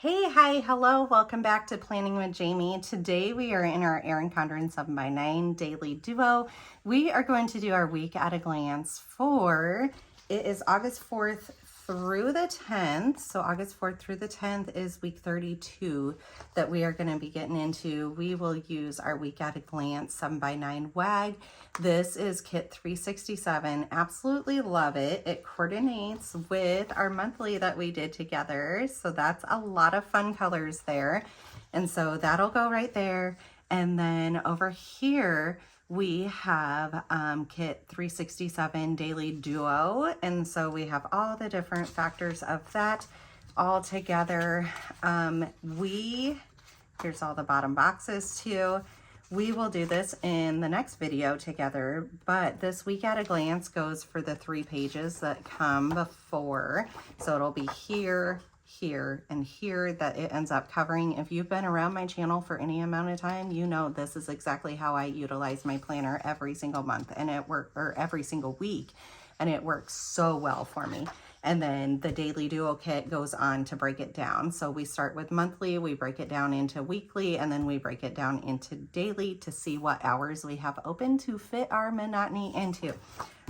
Hey, hi, hello, welcome back to Planning with Jamie. Today we are in our Erin Condren 7x9 daily duo. We are going to do our week at a glance for, it is August 4th through the 10th. So August 4th through the 10th is week 32 that we are going to be getting into. We will use our week at a glance 7x9 WAG. This is kit 367. Absolutely love it. It coordinates with our monthly that we did together. So that's a lot of fun colors there. And so that'll go right there. And then over here, we have kit 367 daily duo. And so we have all the different factors of that all together. Here's all the bottom boxes too. We will do this in the next video together, but this week at a glance goes for the 3 pages that come before. So it'll be here, here, and here that it ends up covering. If you've been around my channel for any amount of time, you know this is exactly how I utilize my planner every single month and every single week, and it works so well for me. And then the daily duo kit goes on to break it down. So we start with monthly, we break it down into weekly, and then we break it down into daily to see what hours we have open to fit our monotony into.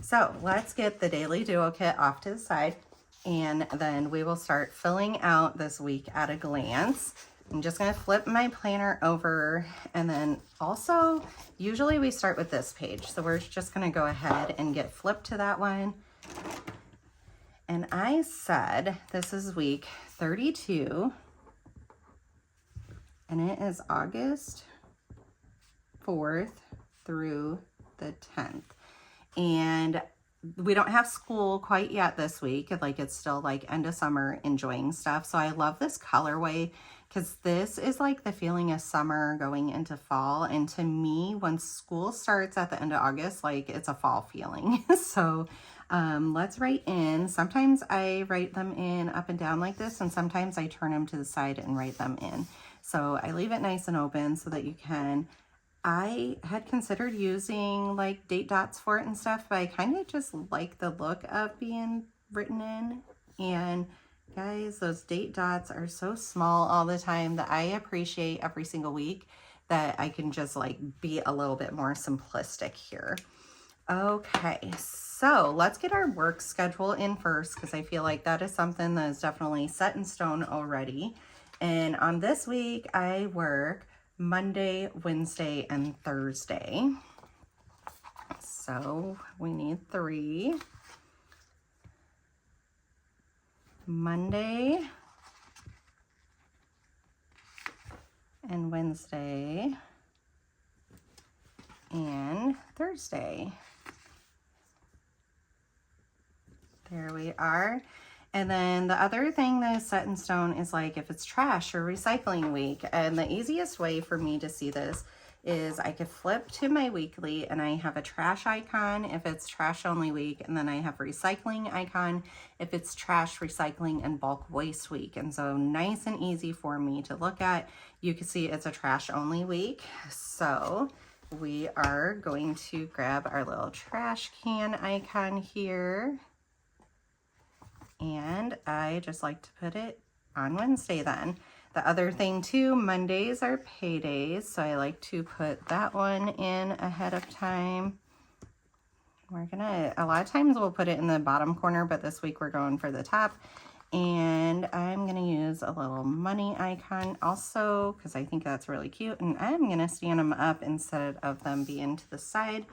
So let's get the daily duo kit off to the side, and then we will start filling out this week at a glance. I'm just going to flip my planner over, and then also usually we start with this page. So we're just going to go ahead and get flipped to that one. And I said this is week 32, and it is August 4th through the 10th. And we don't have school quite yet this week. Like, it's still like end of summer enjoying stuff. So I love this colorway because this is like the feeling of summer going into fall. And to me, when school starts at the end of August, like, it's a fall feeling. So let's write in. Sometimes I write them in up and down like this, and sometimes I turn them to the side and write them in. So I leave it nice and open so that you can. I had considered using like date dots for it and stuff, but I kind of just like the look of being written in. And guys, those date dots are so small all the time that I appreciate every single week that I can just like be a little bit more simplistic here. Okay, so let's get our work schedule in first, because I feel like that is something that is definitely set in stone already. And on this week, I work Monday, Wednesday, and Thursday. So we need 3. Monday and Wednesday and Thursday. There we are. And then the other thing that is set in stone is like if it's trash or recycling week. And the easiest way for me to see this is I could flip to my weekly and I have a trash icon if it's trash only week, and then I have recycling icon if it's trash, recycling, and bulk waste week. And so nice and easy for me to look at. You can see it's a trash only week. So we are going to grab our little trash can icon here. And I just like to put it on Wednesday then. The other thing too, Mondays are paydays, so I like to put that one in ahead of time. A lot of times we'll put it in the bottom corner, but this week we're going for the top. And I'm gonna use a little money icon also, because I think that's really cute. And I'm gonna stand them up instead of them being to the side.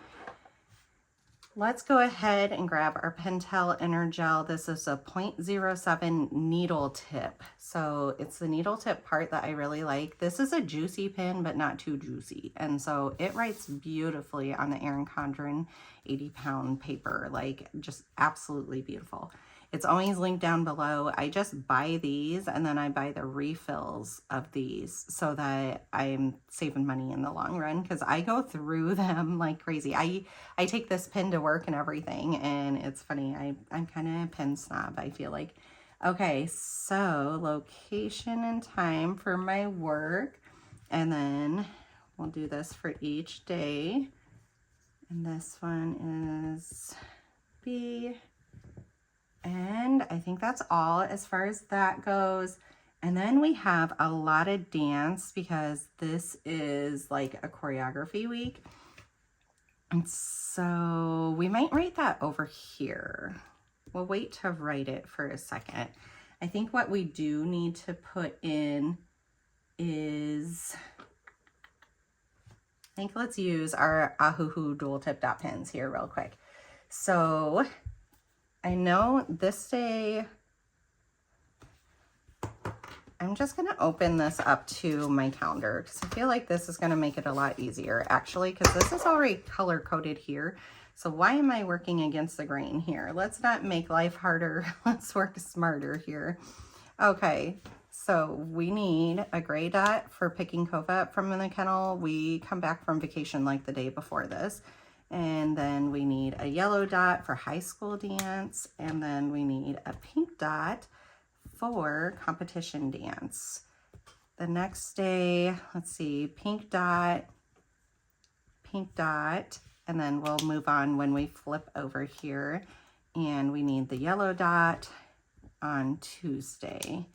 Let's go ahead and grab our Pentel Energel. This is a 0.07 needle tip. So it's the needle tip part that I really like. This is a juicy pen, but not too juicy. And so it writes beautifully on the Erin Condren 80-pound paper, like just absolutely beautiful. It's always linked down below. I just buy these and then I buy the refills of these so that I'm saving money in the long run, because I go through them like crazy. I take this pen to work and everything, and it's funny. I'm kind of a pen snob, I feel like. Okay, so location and time for my work, and then we'll do this for each day. And this one is B. And I think that's all as far as that goes. And then we have a lot of dance because this is like a choreography week. And so we might write that over here. We'll wait to write it for a second. I think what we do need to put in is, I think let's use our Ahuhu dual tip dot pins here real quick. So I know this day, I'm just going to open this up to my calendar because I feel like this is going to make it a lot easier actually, because this is already color coded here. So why am I working against the grain here? Let's not make life harder. Let's work smarter here. Okay, so we need a gray dot for picking Kova up from the kennel. We come back from vacation like the day before this. And then we need a yellow dot for high school dance. And then we need a pink dot for competition dance. The next day, let's see, pink dot, and then we'll move on when we flip over here. And we need the yellow dot on Tuesday.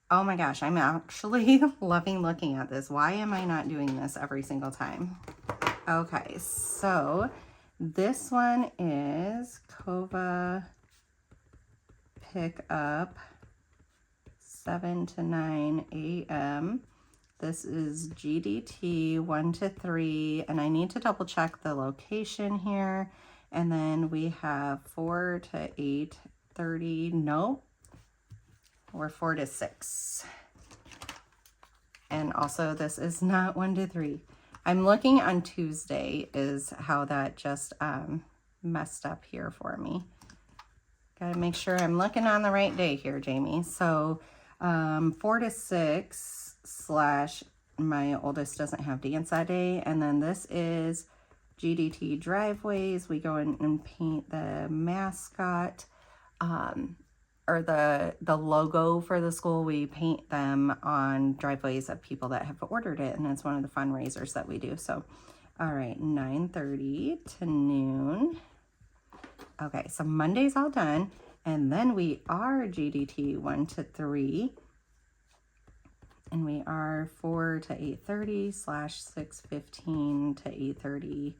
Oh my gosh, I'm actually loving looking at this. Why am I not doing this every single time? Okay, so this one is Kova pick up 7 to 9 a.m. This is GDT 1 to 3, and I need to double check the location here. And then we have 4 to 8:30. No, we're 4 to 6. And also this is not 1 to 3. I'm looking on Tuesday is how that just messed up here for me. Gotta make sure I'm looking on the right day here, Jamie. So 4 to 6 / my oldest doesn't have dance that day. And then this is GDT driveways. We go in and paint the mascot or the logo for the school. We paint them on driveways of people that have ordered it. And it's one of the fundraisers that we do. So, all right, 9:30 to noon. Okay, so Monday's all done. And then we are GDT 1 to 3. And we are 4 to 8:30 / 6:15 to 8:30.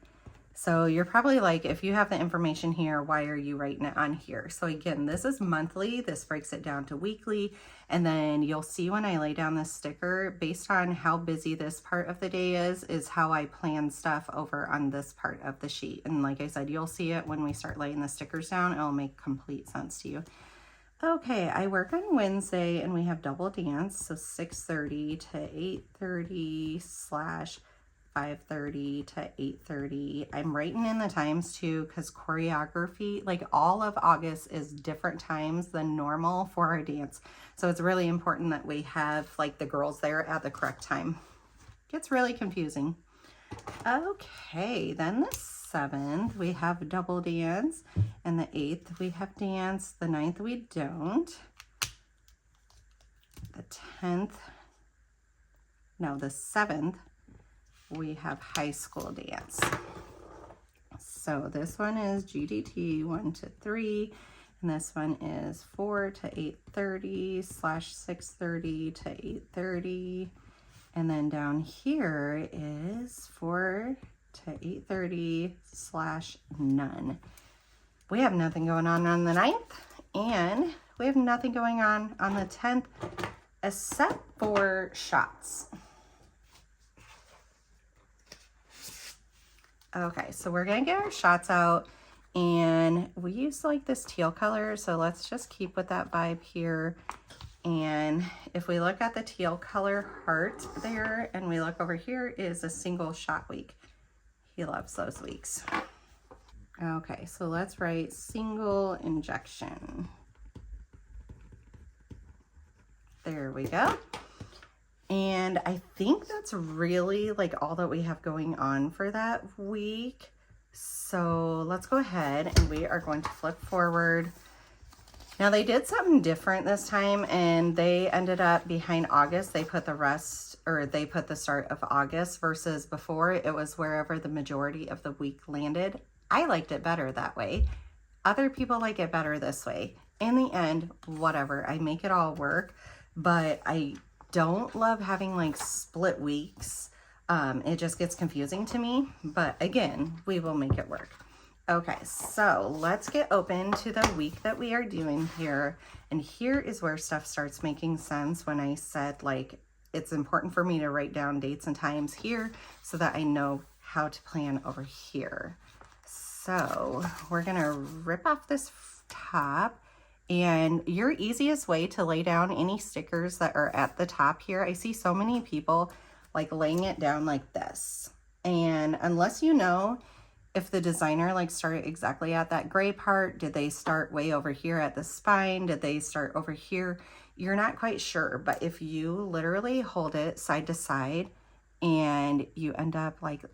So you're probably like, if you have the information here, why are you writing it on here? So again, this is monthly. This breaks it down to weekly. And then you'll see when I lay down this sticker, based on how busy this part of the day is how I plan stuff over on this part of the sheet. And like I said, you'll see it when we start laying the stickers down. It'll make complete sense to you. Okay, I work on Wednesday and we have double dance. So 6:30 to 8:30 / 5:30 to 8:30. I'm writing in the times too, because choreography, like all of August is different times than normal for our dance. So it's really important that we have like the girls there at the correct time. Gets really confusing. Okay, then the 7th we have double dance, and the 8th we have dance, the 9th we don't. The 10th, no, the 7th we have high school dance. So this one is GDT 1 to 3, and this one is 4 to 8:30 / 6:30 to 8:30. And then down here is 4 to 8:30 / none. We have nothing going on the 9th, and we have nothing going on the 10th except for shots. Okay, so we're gonna get our shots out, and we use like this teal color, so let's just keep with that vibe here. And if we look at the teal color heart there, and we look over here, is a single shot week. He loves those weeks. Okay, so let's write single injection. There we go. And I think that's really like all that we have going on for that week. So let's go ahead and we are going to flip forward. Now they did something different this time, and they ended up behind August. They put the rest, or they put the start of August, versus before it was wherever the majority of the week landed. I liked it better that way. Other people like it better this way. In the end, whatever, I make it all work. but I don't love having like split weeks. It just gets confusing to me, but again, we will make it work. Okay, so let's get open to the week that we are doing here. And here is where stuff starts making sense when I said like, it's important for me to write down dates and times here so that I know how to plan over here. So we're gonna rip off this top, and your easiest way to lay down any stickers that are at the top here, I see so many people like laying it down like this. And unless you know if the designer like started exactly at that gray part, did they start way over here at the spine? Did they start over here? You're not quite sure, but if you literally hold it side to side and you end up like,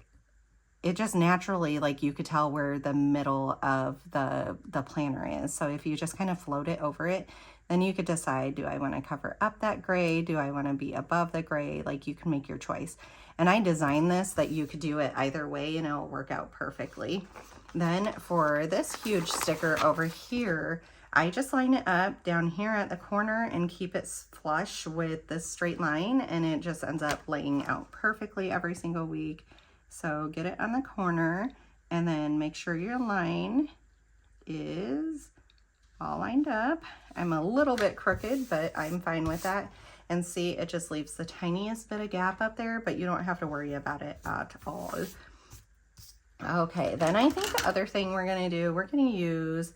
it just naturally, like you could tell where the middle of the planner is. So if you just kind of float it over it, then you could decide, do I want to cover up that gray? Do I want to be above the gray? Like you can make your choice. And I designed this that you could do it either way and it'll work out perfectly. Then for this huge sticker over here, I just line it up down here at the corner and keep it flush with this straight line, and it just ends up laying out perfectly every single week. So get it on the corner and then make sure your line is all lined up. I'm a little bit crooked, but I'm fine with that. And see, it just leaves the tiniest bit of gap up there, but you don't have to worry about it at all. Okay, then I think the other thing we're gonna do, we're gonna use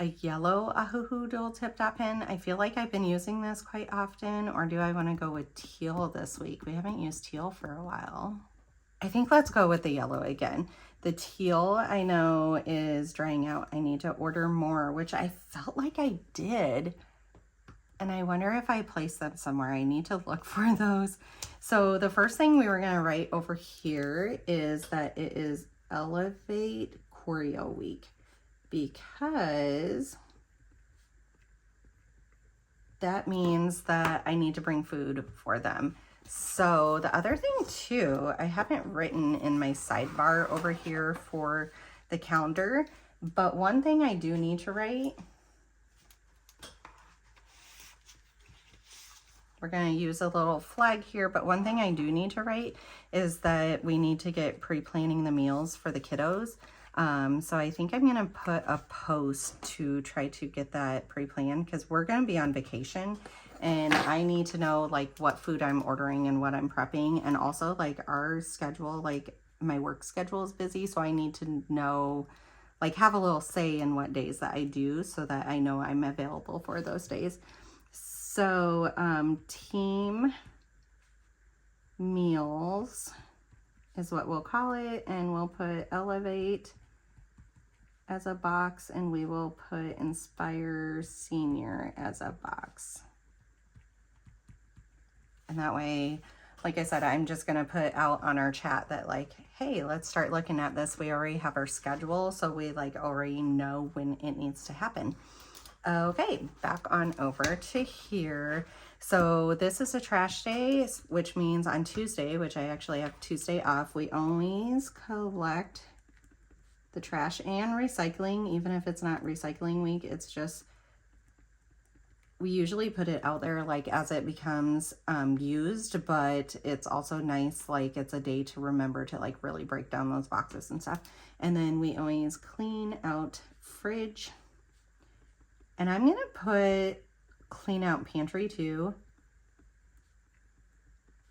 a yellow Ahuhu dual tip dot pen. I feel like I've been using this quite often, or do I wanna go with teal this week? We haven't used teal for a while. I think let's go with the yellow again. The teal I know is drying out. I need to order more, which I felt like I did. And I wonder if I placed them somewhere. I need to look for those. So the first thing we were gonna write over here is that it is Elevate Choreo Week, because that means that I need to bring food for them. So the other thing too, I haven't written in my sidebar over here for the calendar, but one thing I do need to write, we're going to use a little flag here, but one thing I do need to write is that we need to get pre-planning the meals for the kiddos. So I think I'm going to put a post to try to get that pre-planned, because we're going to be on vacation and I need to know like what food I'm ordering and what I'm prepping. And also like our schedule, like my work schedule is busy. So I need to know, like have a little say in what days that I do so that I know I'm available for those days. So team meals is what we'll call it, and we'll put Elevate as a box, and we will put Inspire Senior as a box. And that way, like I said, I'm just gonna put out on our chat that like, hey, let's start looking at this. We already have our schedule, so we like already know when it needs to happen. Okay, back on over to here. So this is a trash day, which means on Tuesday, which I actually have Tuesday off, we always collect the trash and recycling, even if it's not recycling week. It's just, we usually put it out there like as it becomes used, but it's also nice, like it's a day to remember to like really break down those boxes and stuff. And then we always clean out fridge. And I'm gonna put clean out pantry too.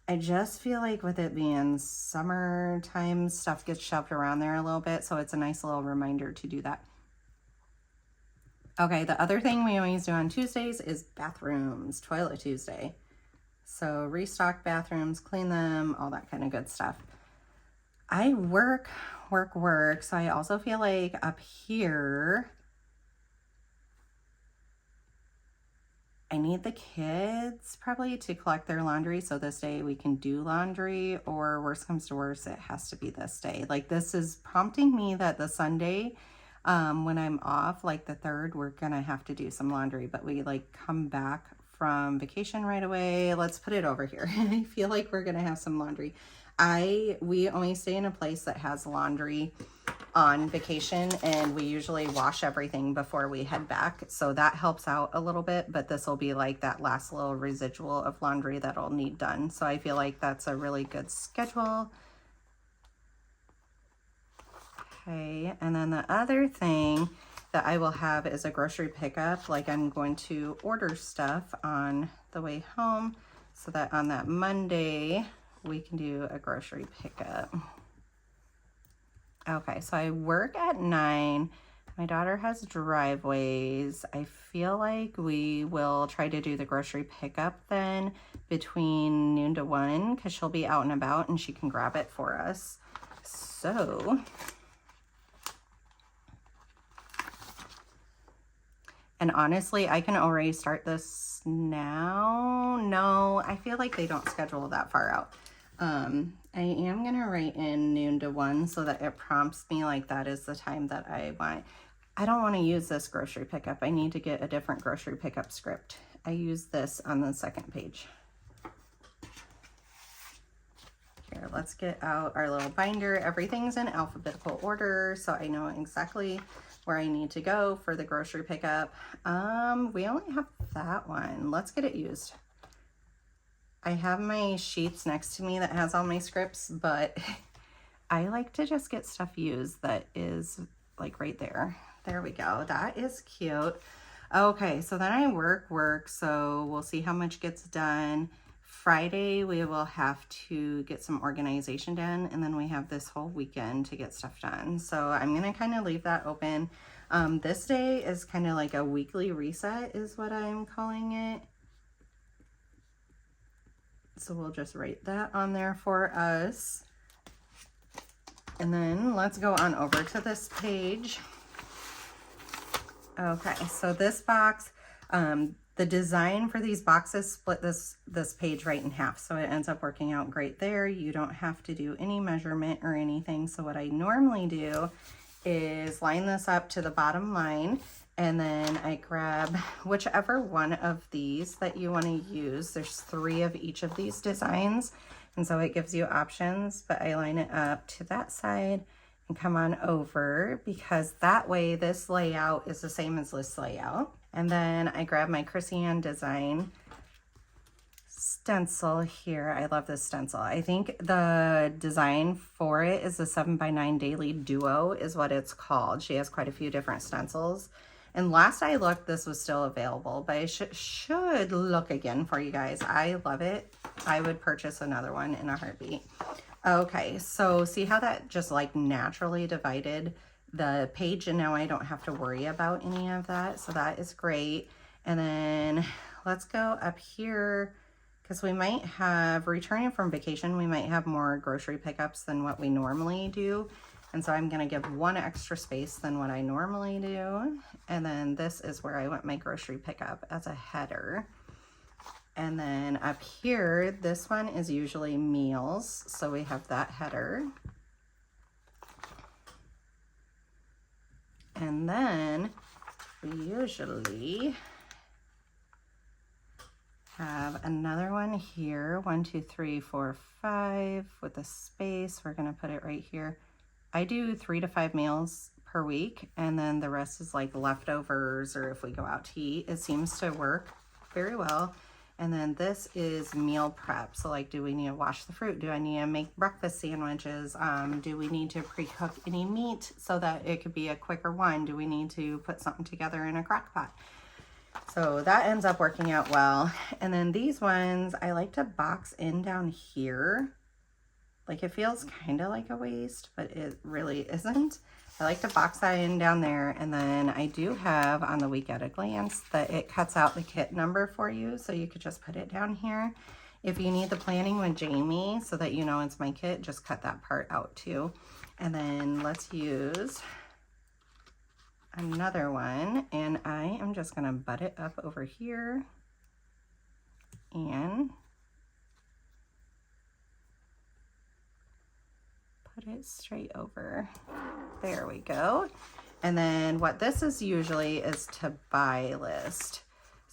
I just feel like with it being summertime, stuff gets shoved around there a little bit, so it's a nice little reminder to do that. Okay, the other thing we always do on Tuesdays is bathrooms, Toilet Tuesday. So restock bathrooms, clean them, all that kind of good stuff. I work, so I also feel like up here, I need the kids probably to collect their laundry, so this day we can do laundry, or worst comes to worst, it has to be this day. Like this is prompting me that the Sunday when I'm off, like the 3rd, we're gonna have to do some laundry, but we like come back from vacation right away. Let's put it over here. I feel like we're gonna have some laundry. We only stay in a place that has laundry on vacation, and we usually wash everything before we head back. So that helps out a little bit, but this will be like that last little residual of laundry that'll need done. So I feel like that's a really good schedule. Okay, and then the other thing that I will have is a grocery pickup. Like I'm going to order stuff on the way home so that on that Monday we can do a grocery pickup. Okay, so I work at 9. My daughter has driveways. I feel like we will try to do the grocery pickup then between noon to 1 because she'll be out and about and she can grab it for us. So and honestly, I can already start this now. No, I feel like they don't schedule that far out. I am going to write in noon to 1 so that it prompts me like that is the time that I want. I don't want to use this grocery pickup. I need to get a different grocery pickup script. I use this on the second page. Here, let's get out our little binder. Everything's in alphabetical order, so I know exactly where I need to go for the grocery pickup. We only have that one. Let's get it used. I have my sheets next to me that has all my scripts, but I like to just get stuff used that is like right there. There we go. That is cute. Okay, so then I work, so we'll see how much gets done. Friday, we will have to get some organization done, and then we have this whole weekend to get stuff done. So I'm going to kind of leave that open. This day is kind of like a weekly reset is what I'm calling it. So we'll just write that on there for us. And then let's go on over to this page. Okay, so this box, the design for these boxes split this page right in half. So it ends up working out great there. You don't have to do any measurement or anything. So what I normally do is line this up to the bottom line, and then I grab whichever one of these that you want to use. There's 3 of each of these designs, and so it gives you options, but I line it up to that side and come on over because that way this layout is the same as this layout. And then I grab my Chrissy Ann design stencil here. I love this stencil. I think the design for it is the 7x9 Daily Duo is what it's called. She has quite a few different stencils. And last I looked, this was still available, but I should look again for you guys. I love it. I would purchase another one in a heartbeat. Okay, so see how that just like naturally divided the page, and now I don't have to worry about any of that. So that is great. And then let's go up here because we might have, returning from vacation, we might have more grocery pickups than what we normally do. And so I'm going to give 1 extra space than what I normally do. And then this is where I want my grocery pickup as a header. And then up here, this one is usually meals. So we have that header. And then we usually have another one here. 1, 2, 3, 4, 5 with a space. We're going to put it right here. I do 3 to 5 meals per week, and then the rest is like leftovers or if we go out to eat. It seems to work very well. And then this is meal prep. So like, do we need to wash the fruit? Do I need to make breakfast sandwiches? Do we need to pre-cook any meat so that it could be a quicker one? Do we need to put something together in a crock pot? So that ends up working out well. And then these ones, I like to box in down here. Like it feels kind of like a waste, but it really isn't. I like to box that in down there. And then I do have on the week at a glance that it cuts out the kit number for you. So you could just put it down here. If you need the planning with Jamie so that you know it's my kit, just cut that part out too. And then let's use another one. And I am just going to butt it up over here and put it straight over. There we go. And then what this is usually is to buy list.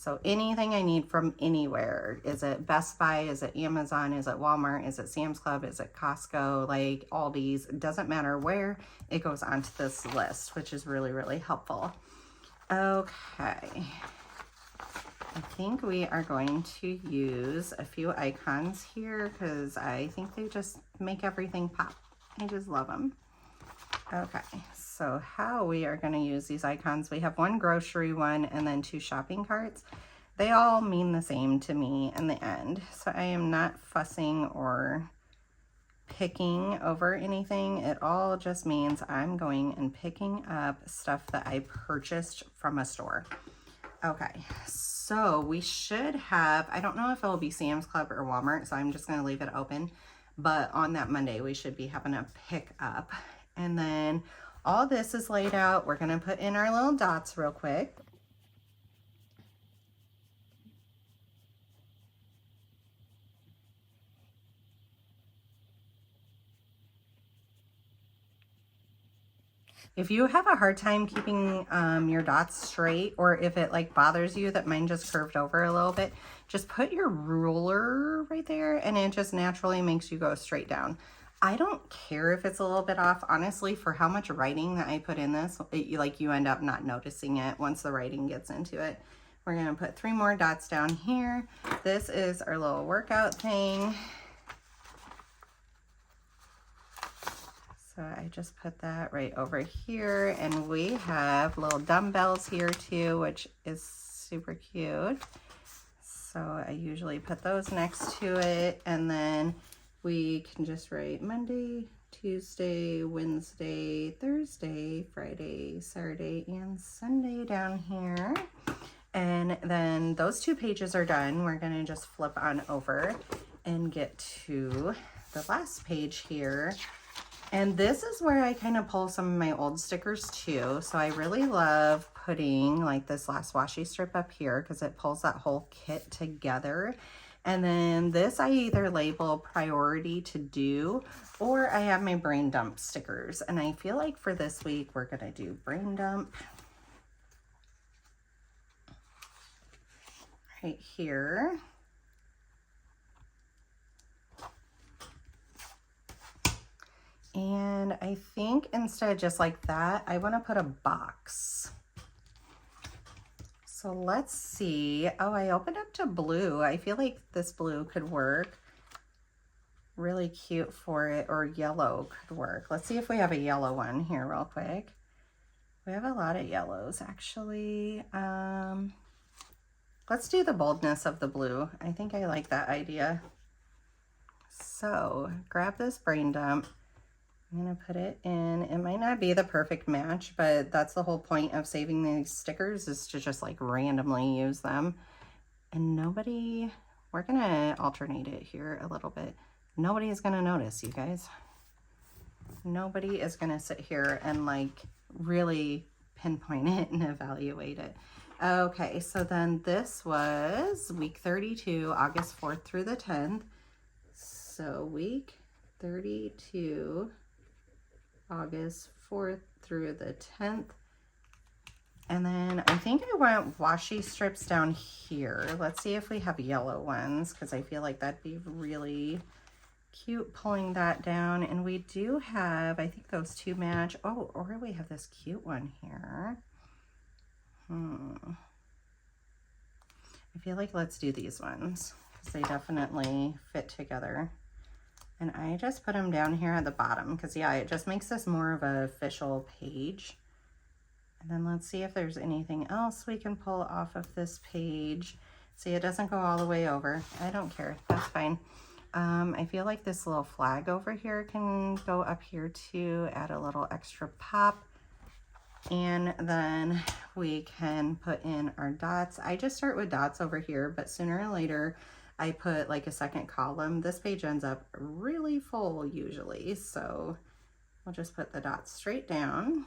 So anything I need from anywhere, is it Best Buy, is it Amazon, is it Walmart, is it Sam's Club, is it Costco, like Aldi's, it doesn't matter where, it goes onto this list, which is really, really helpful. Okay. I think we are going to use a few icons here because I think they just make everything pop. I just love them. Okay, so how we are going to use these icons, we have one grocery one and then 2 shopping carts. They all mean the same to me in the end, so I am not fussing or picking over anything. It all just means I'm going and picking up stuff that I purchased from a store. Okay, so we should have, I don't know if it'll be Sam's Club or Walmart, so I'm just going to leave it open, but on that Monday we should be having a pick up. And then all this is laid out. We're going to put in our little dots real quick. If you have a hard time keeping your dots straight, or if it like bothers you that mine just curved over a little bit, just put your ruler right there and it just naturally makes you go straight down. I don't care if it's a little bit off, honestly, for how much writing that I put in this, you end up not noticing it once the writing gets into it. We're gonna put 3 more dots down here. This is our little workout thing. So I just put that right over here, and we have little dumbbells here too, which is super cute. So I usually put those next to it, and then we can just write Monday, Tuesday, Wednesday, Thursday, Friday, Saturday, and Sunday down here. And then those 2 pages are done. We're gonna just flip on over and get to the last page here. And this is where I kind of pull some of my old stickers too. So I really love putting like this last washi strip up here because it pulls that whole kit together. And then this I either label priority to do, or I have my brain dump stickers. And I feel like for this week, we're gonna do brain dump right here. And I think instead of just like that, I want to put a box. So let's see. Oh, I opened up to blue. I feel like this blue could work. Really cute for it, or yellow could work. Let's see if we have a yellow one here real quick. We have a lot of yellows actually. Let's do the boldness of the blue. I think I like that idea. So grab this brain dump. I'm gonna put it in. It might not be the perfect match, but that's the whole point of saving these stickers, is to just like randomly use them. And we're gonna alternate it here a little bit. Nobody is gonna notice, you guys. Nobody is gonna sit here and like really pinpoint it and evaluate it. Okay, so then this was week 32, August 4th through the 10th. So week 32, August 4th through the 10th. And then I think I want washi strips down here. Let's see if we have yellow ones, because I feel like that'd be really cute pulling that down. And we do have, I think those 2 match. Oh, or we have this cute one here. I feel like let's do these ones because they definitely fit together. And I just put them down here at the bottom because, yeah, it just makes this more of an official page. And then let's see if there's anything else we can pull off of this page. See, it doesn't go all the way over. I don't care. That's fine. I feel like this little flag over here can go up here too, add a little extra pop. And then we can put in our dots. I just start with dots over here, but sooner or later, I put like a second column. This page ends up really full usually, so we'll just put the dots straight down.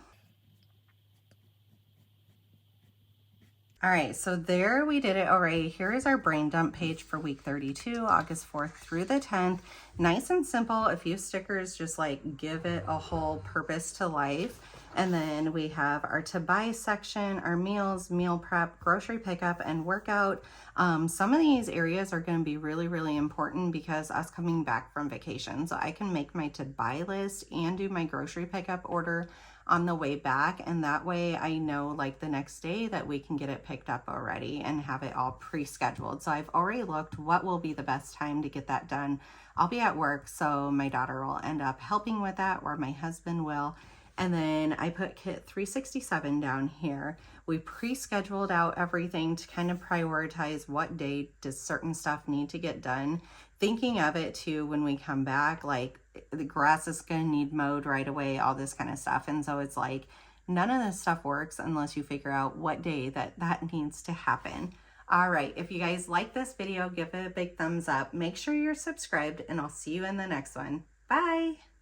All right, so there we did it already. Here is our brain dump page for week 32, August 4th through the 10th. Nice and simple. A few stickers just like give it a whole purpose to life. And then we have our to buy section, our meals, meal prep, grocery pickup, and workout. Some of these areas are going to be really, really important because us coming back from vacation. So I can make my to buy list and do my grocery pickup order on the way back. And that way I know like the next day that we can get it picked up already and have it all pre-scheduled. So I've already looked what will be the best time to get that done. I'll be at work, so my daughter will end up helping with that, or my husband will. And then I put kit 367 down here. We pre-scheduled out everything to kind of prioritize what day does certain stuff need to get done. Thinking of it too, when we come back, like the grass is gonna need mowed right away, all this kind of stuff. And so it's like, none of this stuff works unless you figure out what day that needs to happen. All right, if you guys like this video, give it a big thumbs up. Make sure you're subscribed, and I'll see you in the next one. Bye.